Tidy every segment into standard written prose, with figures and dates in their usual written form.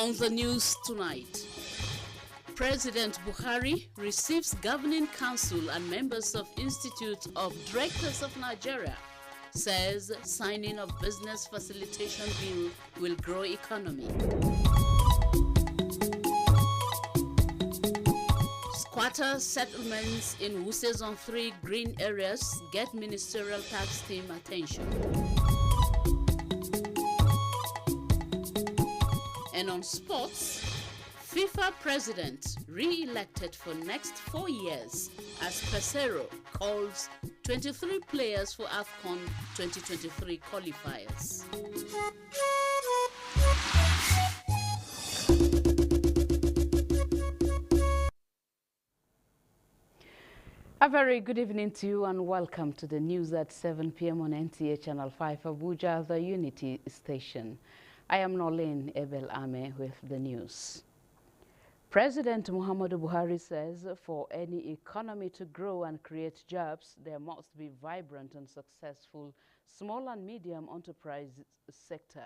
On the news tonight, President Buhari receives Governing Council and members of Institute of Directors of Nigeria, says signing of business facilitation bill will grow economy. Squatter settlements in Wuse Zone 3 green areas get ministerial tax team attention. And on sports, FIFA president re-elected for next 4 years as Pesero calls 23 players for AFCON 2023 qualifiers. A very good evening to you and welcome to the news at 7 p.m. on NTA Channel 5 Abuja, the Unity Station. I am Nolene Ebel Ame with the news. President Muhammadu Buhari says for any economy to grow and create jobs, there must be vibrant and successful small and medium enterprise sector.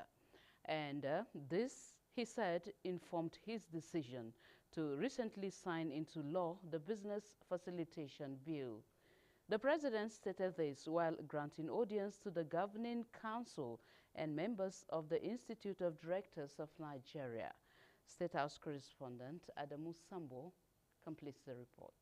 And this, he said, informed his decision to recently sign into law the Business Facilitation Bill. The president stated this while granting audience to the Governing Council and members of the Institute of Directors of Nigeria. State House correspondent Adamu Sambo completes the report.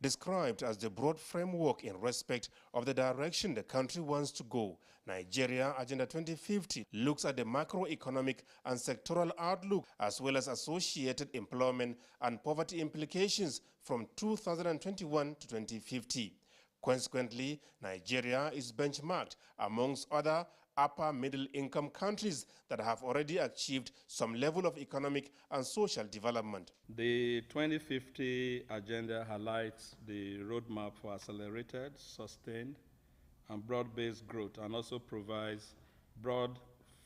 Described as the broad framework in respect of the direction the country wants to go, Nigeria Agenda 2050 looks at the macroeconomic and sectoral outlook as well as associated employment and poverty implications from 2021 to 2050. Consequently, Nigeria is benchmarked amongst other upper middle income countries that have already achieved some level of economic and social development. The 2050 agenda highlights the roadmap for accelerated, sustained, and broad-based growth, and also provides broad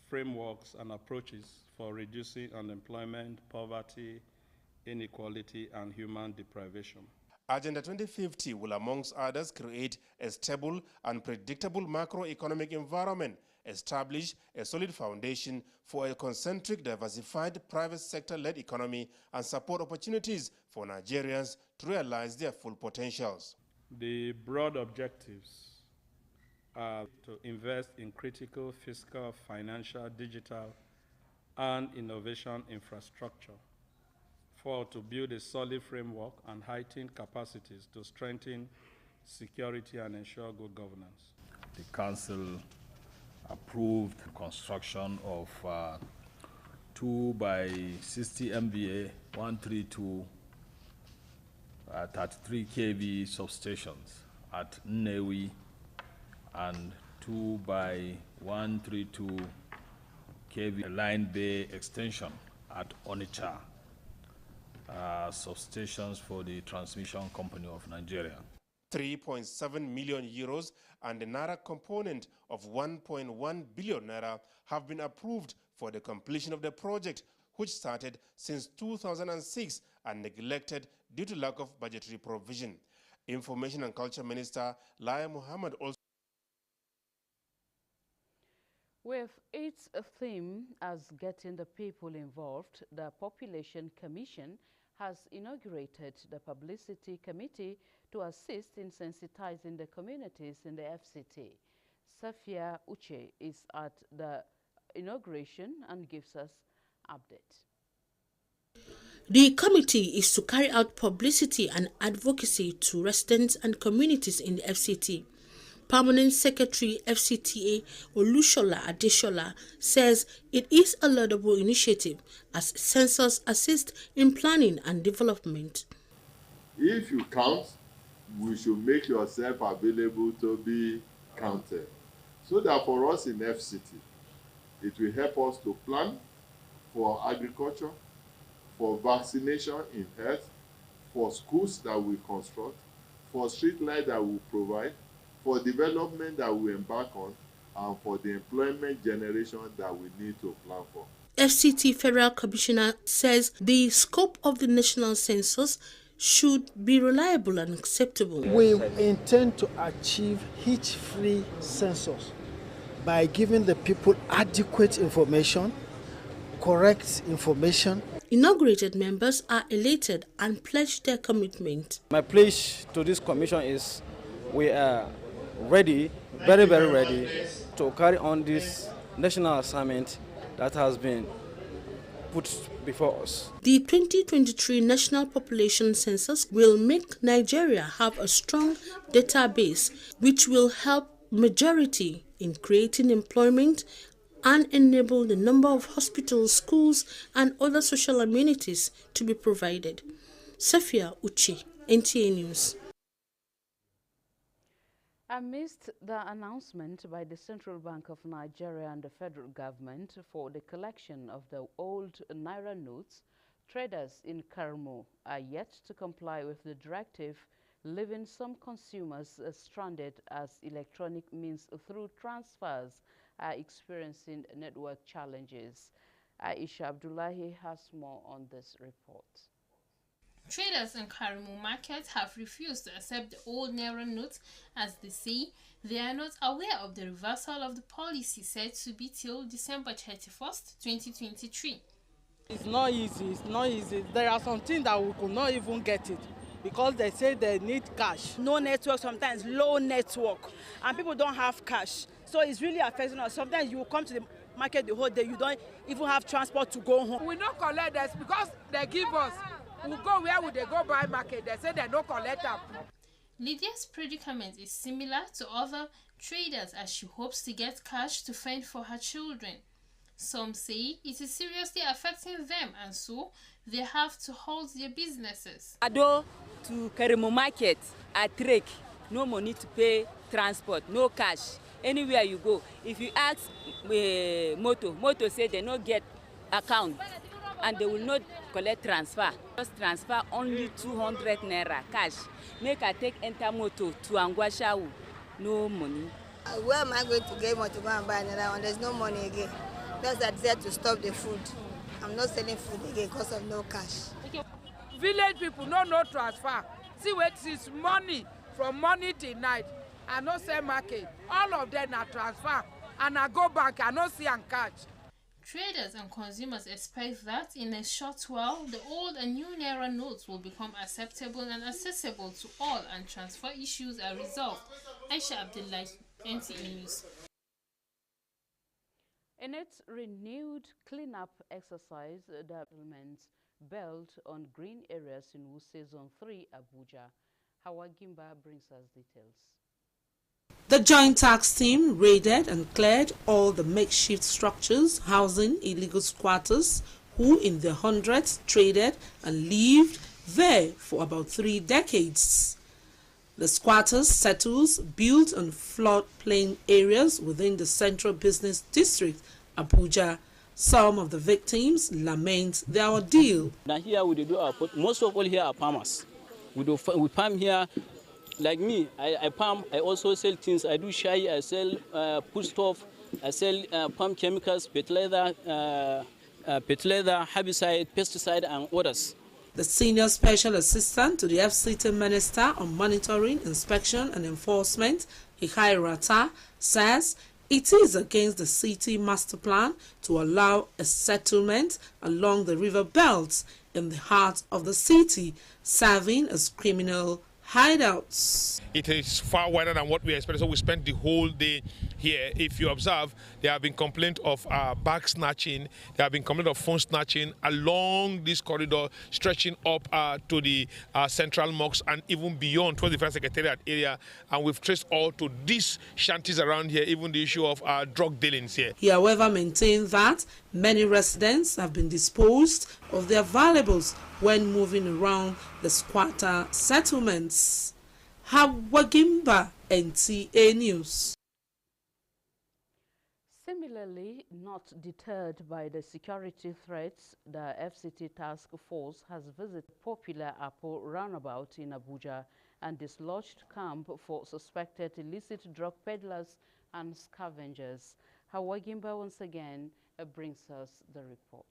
frameworks and approaches for reducing unemployment, poverty, inequality, and human deprivation. Agenda 2050 will, amongst others, create a stable and predictable macroeconomic environment, establish a solid foundation for a concentric, diversified private sector-led economy, and support opportunities for Nigerians to realize their full potentials. The broad objectives are to invest in critical fiscal, financial, digital, and innovation infrastructure. 4, to build a solid framework and heighten capacities to strengthen security and ensure good governance. The Council approved construction of 2 by 60 MVA 132 33 kV substations at Nnewi and 2 by 132 kV line bay extension at Onitsha, substations for the Transmission Company of Nigeria. 3.7 million euros and the Naira component of 1.1 billion Naira have been approved for the completion of the project, which started since 2006 and neglected due to lack of budgetary provision. Information and Culture Minister Lai Mohammed also. With its theme as getting the people involved, the Population Commission has inaugurated the Publicity Committee to assist in sensitizing the communities in the FCT. Safia Uche is at the inauguration and gives us update. The committee is to carry out publicity and advocacy to residents and communities in the FCT. Permanent Secretary FCTA Olushola Adeshola says it is a laudable initiative as census assists in planning and development. If you count, we should make yourself available to be counted. So that for us in FCT, it will help us to plan for agriculture, for vaccination in health, for schools that we construct, for street light that we provide, for development that we embark on, and for the employment generation that we need to plan for. FCT Federal Commissioner says the scope of the national census should be reliable and acceptable. We intend to achieve hitch-free census by giving the people adequate information correct information. Inaugurated members are elated and pledge their commitment. My pledge to this commission is we are ready, very, very ready to carry on this national assignment that has been put before us. The 2023 National Population Census will make Nigeria have a strong database which will help majority in creating employment and enable the number of hospitals, schools and other social amenities to be provided. Safia Uchi, NTA News. Amidst the announcement by the Central Bank of Nigeria and the federal government for the collection of the old Naira notes, traders in Karmo are yet to comply with the directive, leaving some consumers stranded as electronic means through transfers are experiencing network challenges. Aisha Abdullahi has more on this report. Traders in Karimu market have refused to accept the old Naira notes as they say they are not aware of the reversal of the policy said to be till December 31st, 2023. It's not easy, it's not easy. There are some things that we could not even get it because they say they need cash. No network, sometimes low network, and people don't have cash. So it's really affecting us. Sometimes you will come to the market the whole day, you don't even have transport to go home. We don't collect this because they give us. We go where would they go buy market? They say they don't collect them. Lydia's predicament is similar to other traders as she hopes to get cash to fend for her children. Some say it is seriously affecting them and so they have to halt their businesses. Ado to Karimo market at Trek, no money to pay transport, no cash. Anywhere you go, if you ask Moto say they don't get account and they will not collect transfer. Just transfer only 200 naira cash. Make I take enter Moto to Angwashawu, no money. Where am I going to get money to go and buy another one? There's no money again. That's I decided to stop the food. I'm not selling food again because of no cash. Village people no transfer. See what is money from morning till night. I no sell market. All of them are transfer. And I go back, I no see and catch. Traders and consumers expect that in a short while, the old and new Naira notes will become acceptable and accessible to all and transfer issues are resolved. Aisha Abdullahi, NTA News. In its renewed cleanup exercise, the government built on green areas in Wuse Zone 3, Abuja. Hawa Gimba brings us details. The Joint Tax Team raided and cleared all the makeshift structures housing illegal squatters who in the hundreds traded and lived there for about 3 decades. The squatters settled built on floodplain areas within the Central Business District, Abuja. Some of the victims lament their ordeal. Now here we do our most of all here are farmers. We farm here. Like me, I palm, I also sell things. I do shy, I sell foodstuff, I sell palm chemicals, fertilizer, herbicide, pesticide, and others. The Senior Special Assistant to the FCT Minister on Monitoring, Inspection and Enforcement, Ihai Rata, says it is against the city master plan to allow a settlement along the river belts in the heart of the city, serving as criminal hideouts. It is far wider than what we expected, so we spent the whole day here. If you observe, there have been complaints of bag snatching, there have been complaints of phone snatching along this corridor, stretching up to the central mosque and even beyond towards the Federal Secretariat area. And we've traced all to these shanties around here, even the issue of drug dealings here. He, however, maintained that many residents have been disposed of their valuables when moving around the squatter settlements. Hawagimba, NTA News. Similarly, not deterred by the security threats, the FCT task force has visited popular Apple roundabout in Abuja and dislodged camp for suspected illicit drug peddlers and scavengers. Hawagimba once again brings us the report.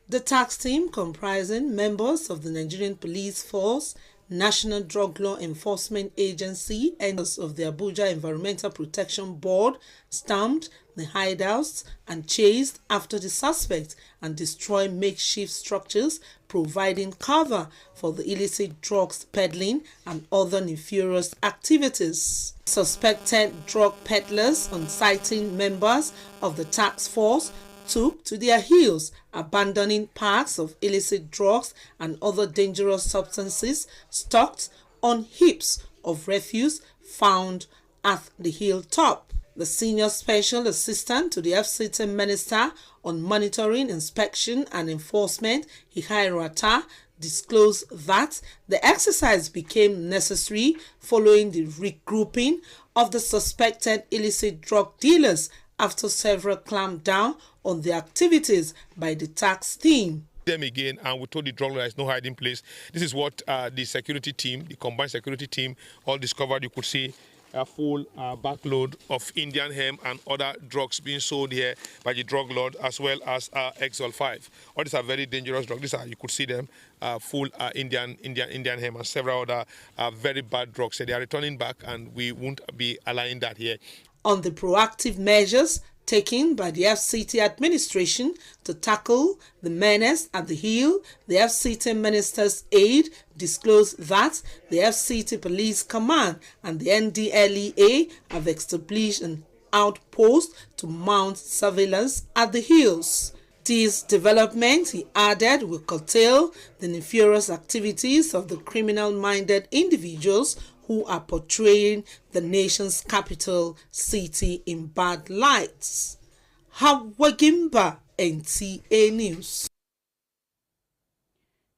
The tax team, comprising members of the Nigerian Police Force, National Drug Law Enforcement Agency and of the Abuja Environmental Protection Board stamped the hideouts and chased after the suspect and destroyed makeshift structures providing cover for the illicit drugs peddling and other nefarious activities. Suspected drug peddlers, on citing members of the task force, took to their heels, abandoning packs of illicit drugs and other dangerous substances stocked on heaps of refuse found at the hilltop. The Senior Special Assistant to the FCT Minister on Monitoring, Inspection and Enforcement, Ihairu Atta, disclosed that the exercise became necessary following the regrouping of the suspected illicit drug dealers after several clamped down on the activities by the tax team. Them again, and we told the drug lord there is no hiding place. This is what the security team, the combined security team, all discovered. You could see a full backload of Indian hemp and other drugs being sold here by the drug lord, as well as Exol 5. All these are very dangerous drugs. These are, you could see them, full Indian hemp and several other very bad drugs. So they are returning back, and we won't be allowing that here. On the proactive measures taken by the FCT administration to tackle the menace at the Hill, the FCT Minister's aide disclosed that the FCT Police Command and the NDLEA have established an outpost to mount surveillance at the Hills. These developments, he added, will curtail the nefarious activities of the criminal-minded individuals who are portraying the nation's capital city in bad lights. Hawagimba, NTA News.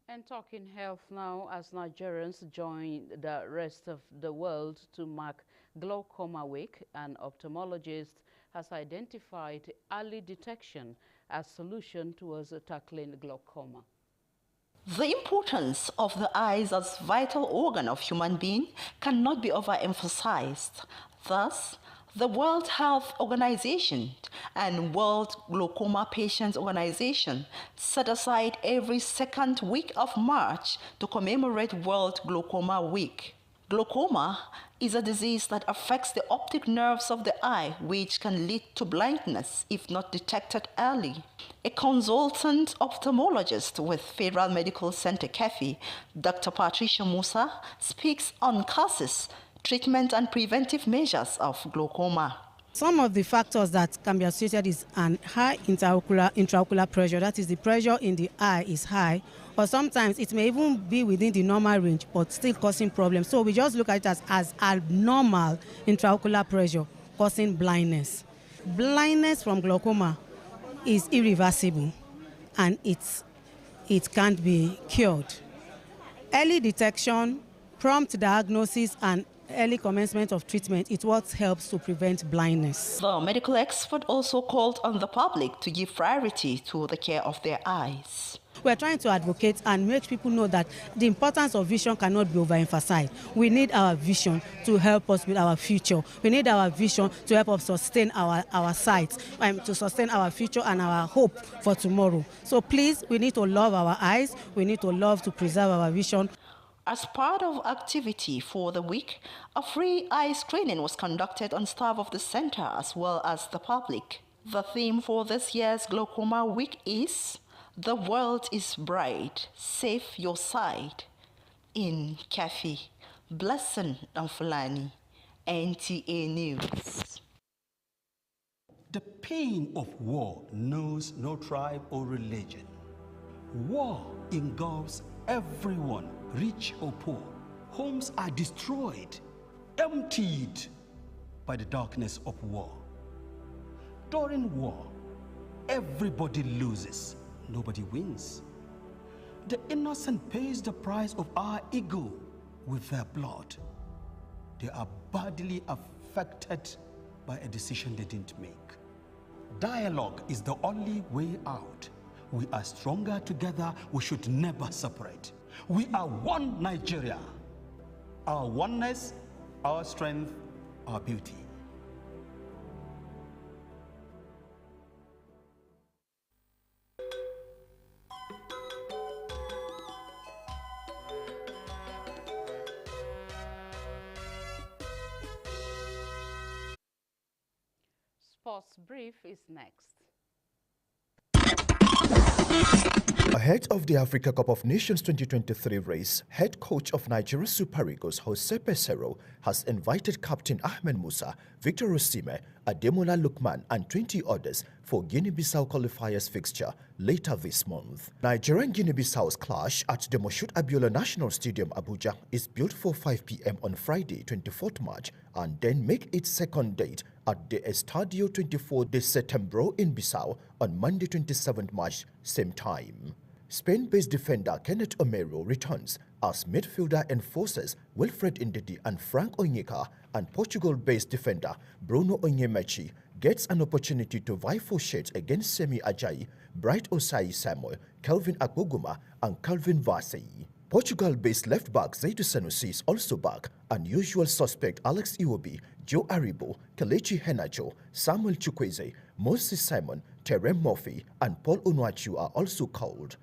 And talking health now, as Nigerians join the rest of the world to mark Glaucoma Week, an ophthalmologist has identified early detection as solution towards tackling glaucoma. The importance of the eyes as vital organ of human being cannot be overemphasized. Thus, the World Health Organization and World Glaucoma Patients Organization set aside every second week of March to commemorate World Glaucoma Week. Glaucoma is a disease that affects the optic nerves of the eye, which can lead to blindness if not detected early. A consultant ophthalmologist with Federal Medical Center Kefi, Dr. Patricia Musa, speaks on causes, treatment and preventive measures of glaucoma. Some of the factors that can be associated is an high intraocular pressure, that is the pressure in the eye is high, or sometimes it may even be within the normal range but still causing problems. So we just look at it as abnormal intraocular pressure causing blindness. Blindness from glaucoma is irreversible and it can't be cured. Early detection, prompt diagnosis and early commencement of treatment is what helps to prevent blindness. The medical expert also called on the public to give priority to the care of their eyes. We're trying to advocate and make people know that the importance of vision cannot be overemphasized. We need our vision to help us with our future. We need our vision to help us sustain our sight, to sustain our future and our hope for tomorrow. So please, we need to love our eyes. We need to love to preserve our vision. As part of activity for the week, a free eye screening was conducted on staff of the center as well as the public. The theme for this year's Glaucoma Week is "The World is Bright, Save Your Sight." In Kefi, Blessing Fulani, NTA News. The pain of war knows no tribe or religion. War engulfs everyone, rich or poor. Homes are destroyed, emptied by the darkness of war. During war, everybody loses, nobody wins. The innocent pays the price of our ego with their blood. They are badly affected by a decision they didn't make. Dialogue is the only way out. We are stronger together. We should never separate. We are one Nigeria. Our oneness, our strength, our beauty. sports brief is next. Ahead of the Africa Cup of Nations 2023 race, head coach of Nigeria Super Eagles Jose Peseiro has invited Captain Ahmed Musa, Victor Osimhen, Ademola Lookman and 20 others for Guinea-Bissau qualifiers fixture later this month. Nigeria and Guinea-Bissau's clash at the Moshood Abiola National Stadium, Abuja, is built for 5 p.m. on Friday, 24th March, and then make its second date at the Estadio 24 de Setembro in Bissau on Monday, 27th March, same time. Spain-based defender Kenneth Omero returns as midfielder enforcers Wilfred Ndidi and Frank Onyeka, and Portugal-based defender Bruno Onyemachi gets an opportunity to vie for shirts against Semi Ajayi, Bright Osai Samuel, Kelvin Akpoguma and Calvin Vasey. Portugal-based left-back Zaidu Sanusi is also back, and usual suspect Alex Iwobi, Joe Aribo, Kelechi Henacho, Samuel Chukwueze, Moses Simon, Terem Murphy and Paul Onuachu are also called.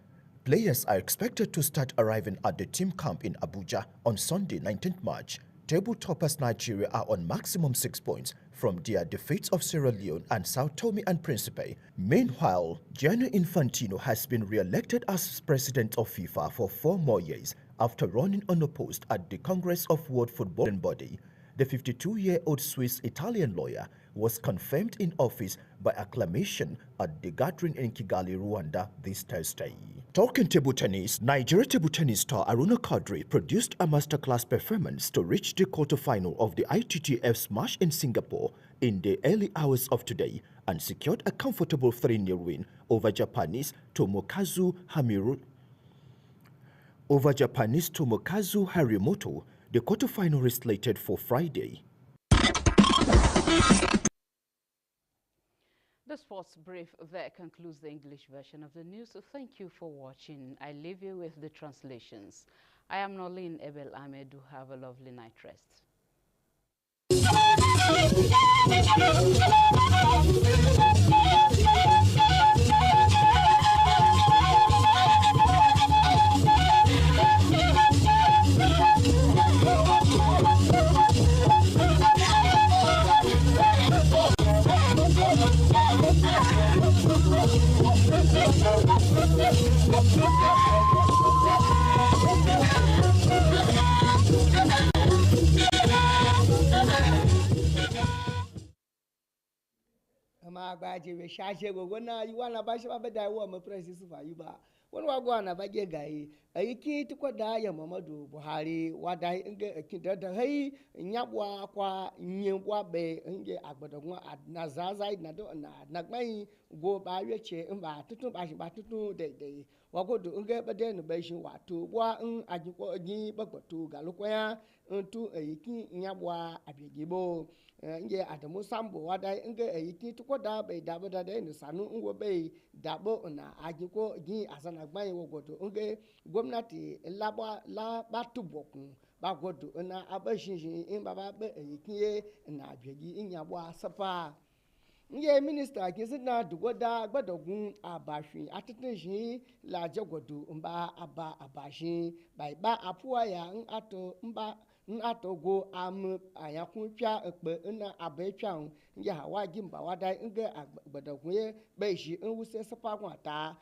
Players are expected to start arriving at the team camp in Abuja on Sunday, 19th March. Table toppers Nigeria are on maximum 6 points from their defeats of Sierra Leone and Sao Tome and Principe. Meanwhile, Gianni Infantino has been re-elected as president of FIFA for 4 more years after running unopposed at the Congress of World Football Body. The 52-year-old Swiss-Italian lawyer was confirmed in office by acclamation at the gathering in Kigali, Rwanda this Thursday. Talking table tennis, Nigeria table tennis star Aruna Kadri produced a masterclass performance to reach the quarterfinal of the ITTF Smash in Singapore in the early hours of today and secured a comfortable 3-0 win over Japanese Tomokazu Harimoto. The quarterfinal is slated for Friday. The sports brief there concludes the English version of the news. So thank you for watching. I leave you with the translations. I am Nolin Ebel Ahmed. Do have a lovely night rest. Magbaje we shashe go gona you wana ba shi ba da wa mu president fa yi ba wani wa gwana ba ge gayi ayiki tukwa da ya Muhammadu Buhari wada inge kinda da hai nyabwa kwa nyebwa be inge agbodogun na zaza na do na gban go ba yeche mba tutun ba shi ba tutun de wagodo inge ba de no ba shi wato bwa ajiko gi bagboto galukwa ntu ayiki nyabwa abigibo nge Adamu Sambo wada inge ayiki tukoda be dabo da de sanu ngo be dabo na ajiko gi asana gban wogodo nge gwamnati la batubokun bagodo na abashinjin in baba be ayiki na abiegi inyabwa sapa nge minister kisina dugoda gbadogun abashin atitinjin la jegodo mba aba abashin ba apuwa ya ato mba n'atogo am ayakun pia ekpe na abetwa nge hawa gimba wada nge agbadogun be shi nwuse sapa kwata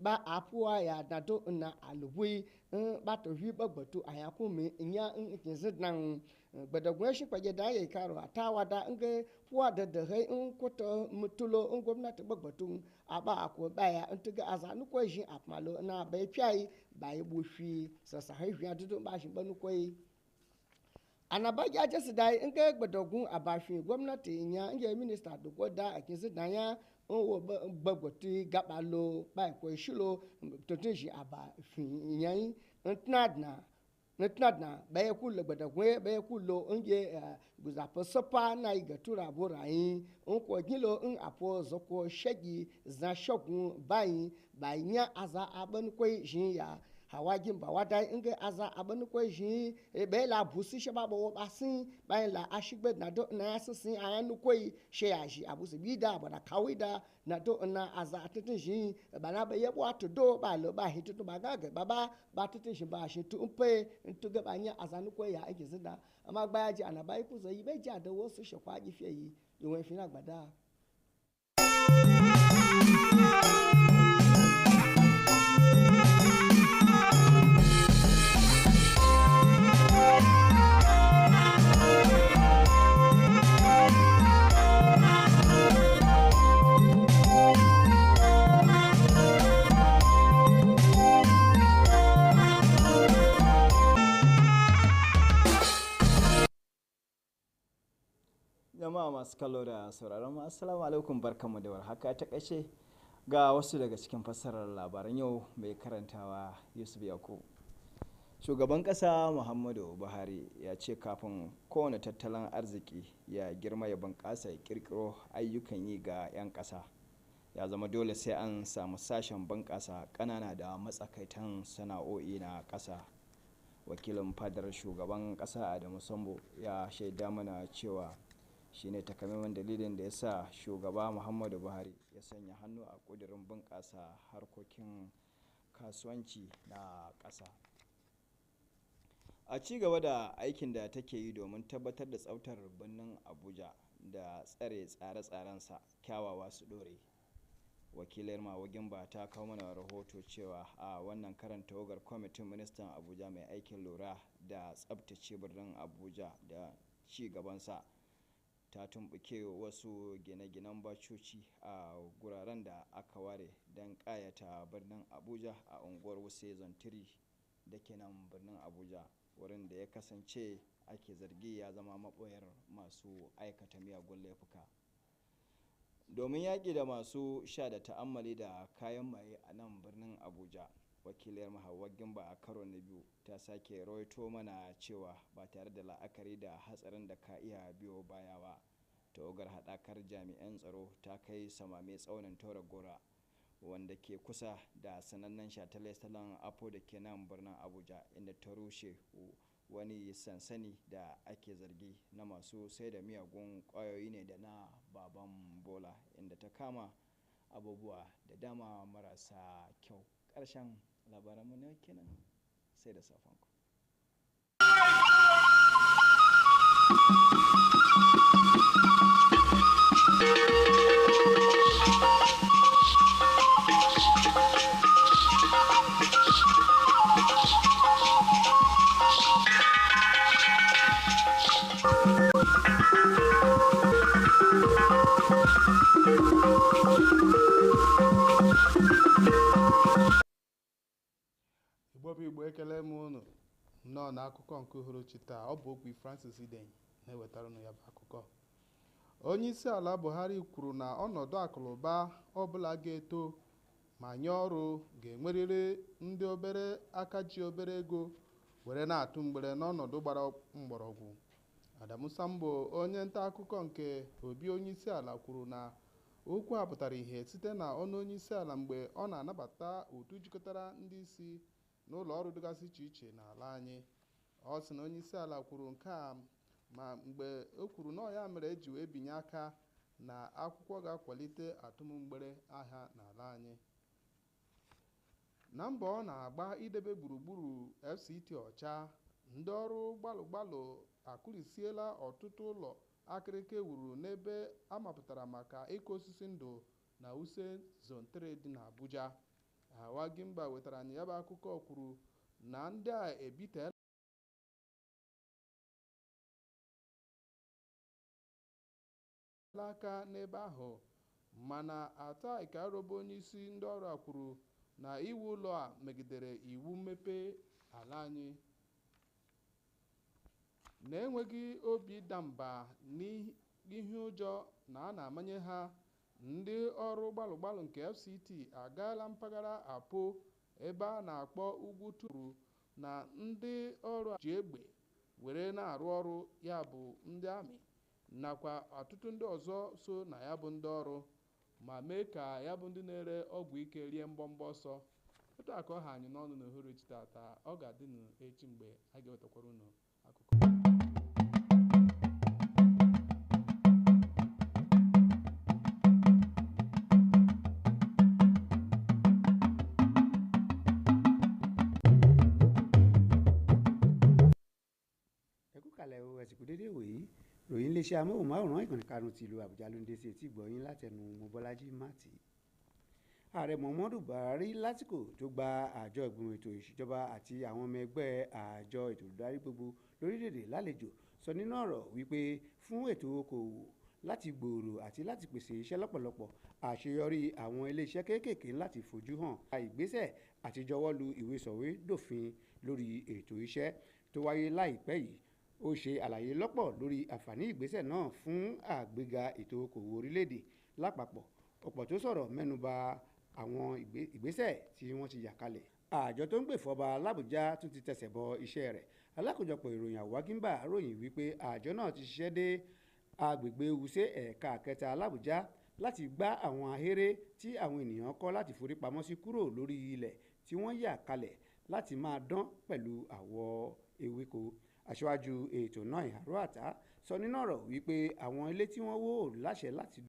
ba apuwa ya dado na alubui ba to wi gbagboto ayakun mi nya nkizidan gbadagun shi kwaje da yayi karo atawada nge puwa da hai nkoto mutulo ngomnati gbagboto aba akwo baya ntuga azanu ko shi apmalo na ba piai ba ibufi sasa haihu dudu ba shi banu koi anabaja jesi dai nke gbadogun abafi gwamnati nya nge minister dogoda akinsi danya owo gbagboti gabalo ba ko shilo totinji abafi nya ntnadna ba ku le gbadogun ba ku lo nge guzapo sopa na igatura borai onko gilo apo zoko shegi za shogun bai nya aza aban ko jinya hawajin ba wada inge aza abanu ko ji be la busi shaba bo basin ba la ashigbe na do na asin ayanu ko she aji abusi bida ba da kawida na do na aza atitin ji ba na be yebo atodo ba lo ba hitu to ba ga baba ba titin ji ba shi tu umpe ntu ga banya azanu ko ya ake zida amma ba ya ji ana bai ku zo yi be ji adawo su shekwa ji fe yi yiwen fina gbada Jama'a masu kallo da sauraron mu assalamu alaikum barkanmu da warhaka ta kashe ga wasu daga cikin fassarar labaran yau mai karantawa Yusuf Yakubu. Shugaban kasa Muhammadu Buhari ya ce kafin kowane tattalin arziki ya girma ya bunƙasa ya kirkiro ayyukan yi ga 'yan ƙasa ya zama dole sai an samu sashen bunƙasa ƙanana da matsakaitan sana'o'i na ƙasa. Wakilin fadar shugaban ƙasa Adamu Sambo ya shaida mana cewa shine takamaiman dalilin da ya sa shugaba Muhammadu Buhari ya sanya hannu a ƙudurin bunƙasa harkokin kasuwanci na ƙasa. A ci gaba da aikin da take yi domin tabbatar da tsaftar birnin Abuja da tsare tsare-tsarensa kyawawa su ɗore. Wakilar Mawagin ba ta kawo mana rahoto cewa a wannan karan tawagar kwamitin ministan Abuja mai aikin lura da tsabtace birnin Abuja da ci gabansa ta tumbuke wasu gine-ginen bacoci a guraren da aka ware don ƙayata birnin Abuja a unguwar Wuse Zantiri da ke nan birnin Abuja, wurin da ya kasance ake zargi ya zama maɓoyar masu aikata miyagun laifuka. Domin yaƙi da masu sha da ta'ammali da kayan maye a nan birnin Abuja, wakilar Hauwa Gimba a karo na biyu ta sake rawaito mana cewa ba tare da la'akari da hatsarin da ka iya biyo baya ba, tawagar haɗakar jami'an tsaro ta kai samame tsaunin Tora Gora wanda ke kusa da sanannen shataletalen Apo da ke nan birnin Abuja, inda ta rushe wani sansani da ake zargi na masu sai da miyagun ƙwayoyi ne da na baban bola, inda ta kama abubuwa da dama marasa kyau. Ƙarshen labaranmu ne kenan, sai da safanku. Igbo ekele m unu nnọọ n'akụkọ nke uhuruchi taa. Ọ bụ Okwi Francis Idenyi na-ewetara unu ya bụ akụkọ. Onye isi ala Buhari kwuru na ọnọdụ akụlụba ọbụla ga-eto ma nye ọrụ ga-enwerịrị ndị obere aka ji obere ego were na-atụ mgbere n'ọnọdụ gbara mgbọrọgwụ. Adamu Sambo, onye nta akụkọ nke obi onye isi ala, kwuru na okwu a pụtara ihe site na ọnụ onye isi ala mgbe ọ na-anabata otu jikọtara ndị isi n'ụlọ ọrụ dịgasị iche iche n'ala anyị. Ọ sị na onye isi ala kwuru nke a ma mgbe o kwuru na ya mere eji wee binye aka na akwụkwọ ga-akwalite atụmgbere ahịa n'ala anyị. Na mbọ ọ na-agba idebe gburugburu FCT ọcha, ndị ọrụ gbalụ akụrisiela ọtụtụ ụlọ akịrịka ewuru n'ebe amapụtara maka ịkụ osisi ndụ na Wuse Zone 3 dị n'Abuja. Hauwa Gimba wetara anyị ya bụ akụkọ, kwuru na ndị a ebitela aka n'ebe ahụ, mana Ata Ikarobo, onye isi ndị ọrụ a, kwuru na iwu ụlọ a megidere iwu mmepe ala anyị. Na-enweghị obi ịda mba n'ihe ụjọ na a na-amanye ha, ndị ọrụ gbalụ nke FCT agaala mpaghara Apo ebe a na-akpọ Ugwu Turu na ndị ọrụ ji egbe were na-arụ ọrụ, ya bụ ndị amị nakwa ọtụtụ ndị ọzọ so na ya bụ ndị ọrụ, ma mee ka ya bụ ndị na-ere ọgwụ ike rie mgbọmgbọ ọsọ. Otu aka ọ ha anyị n'ọnụ n'uhuruchi tata. Ọ ga-adị n'echi mgbe a ga-ewetakwara unu akụkọ. Dédé wòyí ròyìn iléeṣẹ́ amóhùnmáwòrán ìkànnì karùn-ún ti ìlú Àbújá ló ń dé sí etí ìgbọ̀yìn látẹnu Mobọ́lájí Màtí. ààrẹ Muhammadu Buhari lásìkò tó gba àjọ ìgbìmọ̀ ètò ìṣèjọba àti àwọn ọmọ ẹgbẹ́ àjọ ètò ìdarí gbogbo lórílẹ̀‐èdè lálejò sọ nínú ọ̀rọ̀ wípé fún ètò okòwò láti gbòòrò àti láti pèsè iṣẹ́ lọ́pọ̀lọpọ̀ àṣeyọrí àwọn iléeṣẹ́ kéékèèké láti fojú hàn ìgbésẹ̀ àti jọwọ́lu ìwé sọ̀wédòfin lórí ètò iṣẹ́ tó wáyé láìpẹ́ yìí. Ó ṣe àlàyé lọ́pọ̀ lórí àǹfààní ìgbésẹ̀ náà fún àgbéga ètò okòwò orílẹ̀-èdè lápapọ̀. Ọ̀pọ̀ tó sọ̀rọ̀ mẹ́nuba àwọn ìgbésẹ̀ tí wọ́n ti yà kalẹ̀. Àjọ tó ń gbè fọba l'Àbújá tún ti tẹsẹ̀ bọ iṣẹ́ rẹ̀. Alákòjọpọ̀ ìròyìn Àwágímbà ròyìn wípé àjọ náà ti ṣiṣẹ́ dé agbègbè Wuse ẹ̀ka kẹta l'Àbújá láti gbá àwọn ahéré tí àwọn ènìyàn kọ́ láti forí pamọ́ sí kúrò lórí ilẹ̀ tí wọ́n yà kalẹ̀ láti máa dán pẹ̀lú àwọ̀ ewéko. Aṣáájú ètò náà Ìhàró Àtà sọ nínú ọ̀rọ̀ wípé àwọn ilé tí wọ́n wó láṣẹ láti